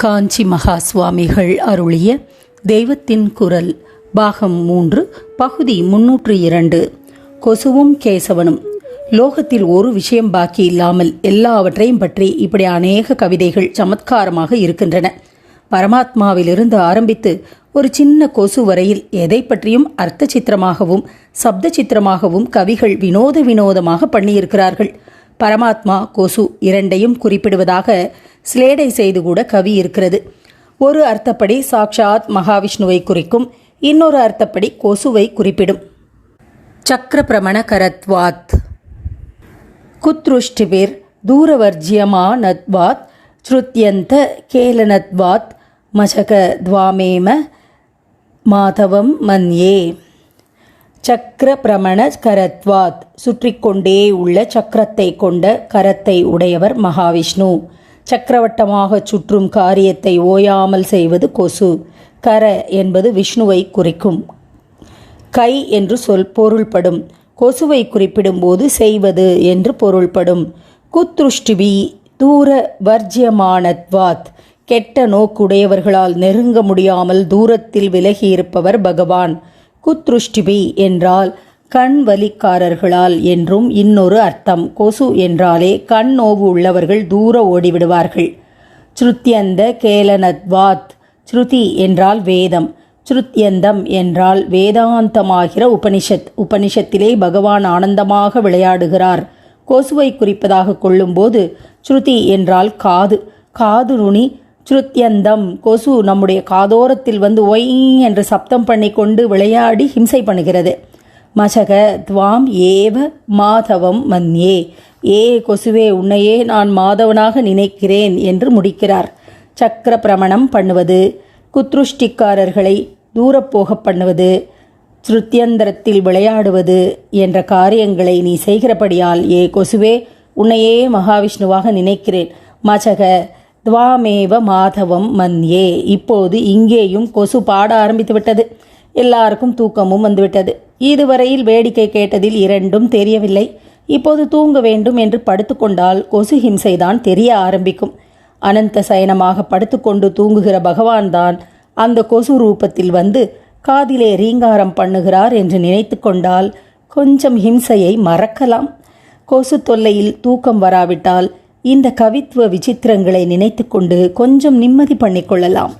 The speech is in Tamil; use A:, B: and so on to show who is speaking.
A: காஞ்சி மகா சுவாமிகள் அருளிய தெய்வத்தின் குரல் பாகம் 3 பகுதி 302. கொசுவும் கேசவனும். லோகத்தில் ஒரு விஷயம் பாக்கி இல்லாமல் எல்லாவற்றையும் பற்றி இப்படி அநேக கவிதைகள் சமத்காரமாக இருக்கின்றன. பரமாத்மாவிலிருந்து ஆரம்பித்து ஒரு சின்ன கொசு வரையில் எதை பற்றியும் அர்த்த சித்திரமாகவும் சப்த சித்திரமாகவும் கவிகள் வினோதமாக பண்ணியிருக்கிறார்கள். பரமாத்மா, கொசு இரண்டையும் குறிப்பிடுவதாக ஸ்லேடை செய்து கூட கவி இருக்கிறது. ஒரு அர்த்தப்படி சாக்ஷாத் மகாவிஷ்ணுவை குறிக்கும், இன்னொரு அர்த்தப்படி கொசுவை குறிப்பிடும். சக்கர பிரமண கரத்வாத் குத்ருஷ்டிபிர் தூரவர்ஜியமானத்வாத் ஸ்ருத்யந்த கேலனத்வாத் மசக துவாமேம மாதவம் மன்யே. சக்கர பிரமண கரத்வாத் சுற்றிக்கொண்டே உள்ள சக்கரத்தை கொண்ட கரத்தை உடையவர் மகாவிஷ்ணு. சக்கரவட்டமாக சுற்றும் காரியத்தை ஓயாமல் செய்வது கொசு. கர என்பது விஷ்ணுவை குறிக்கும். கை என்று பொருள்படும். கொசுவை குறிப்பிடும்போது செய்வது என்று பொருள்படும். குத்ருஷ்டிபி தூர வர்ஜியமானத்வாத் கெட்ட நோக்குடையவர்களால் நெருங்க முடியாமல் தூரத்தில் விலகியிருப்பவர் பகவான். குத்ருஷ்டிபி என்றால் கண் வலிக்காரர்களால் என்றும் இன்னொரு அர்த்தம். கொசு என்றாலே கண் நோவு உள்ளவர்கள் தூர ஓடிவிடுவார்கள். ஸ்ருத்யந்த கேலனத்வாத் ஸ்ருதி என்றால் வேதம், ஸ்ருத்யந்தம் என்றால் வேதாந்தமாகிற உபனிஷத். உபனிஷத்திலே பகவான் ஆனந்தமாக விளையாடுகிறார். கொசுவை குறிப்பதாக கொள்ளும்போது ஸ்ருதி என்றால் காது, காது நுனி. ஸ்ருத்யந்தம் கொசு நம்முடைய காதோரத்தில் வந்து ஒய் என்று சப்தம் பண்ணி கொண்டு விளையாடி ஹிம்சை பண்ணுகிறது. மசக துவாம் ஏவ மாதவம் மன்யே. ஏ கொசுவே, உன்னையே நான் மாதவனாக நினைக்கிறேன் என்று முடிக்கிறார். சக்கர பிரமணம் பண்ணுவது, குத்ருஷ்டிக்காரர்களை தூரப்போக பண்ணுவது, ஸ்ருத்யந்திரத்தில் விளையாடுவது என்ற காரியங்களை நீ செய்கிறபடியால் ஏ கொசுவே, உன்னையே மகாவிஷ்ணுவாக நினைக்கிறேன். மசக துவாமேவ மாதவம் மன்யே. இப்போது இங்கேயும் கொசு பாட ஆரம்பித்து விட்டது. எல்லாருக்கும் தூக்கமும் வந்துவிட்டது. இதுவரையில் வேடிக்கை கேட்டதில் இரண்டும் தெரியவில்லை. இப்போது தூங்க வேண்டும் என்று படுத்துக்கொண்டால் கொசு ஹிம்சைதான் தெரிய ஆரம்பிக்கும். அனந்த சயனமாக படுத்துக்கொண்டு தூங்குகிற பகவான் தான் அந்த கொசு ரூபத்தில் வந்து காதிலே ரீங்காரம் பண்ணுகிறார் என்று நினைத்து கொண்டால் கொஞ்சம் ஹிம்சையை மறக்கலாம். கொசு தொல்லையில் தூக்கம் வராவிட்டால் இந்த கவித்துவ விசித்திரங்களை நினைத்து கொண்டு கொஞ்சம் நிம்மதி பண்ணிக்கொள்ளலாம்.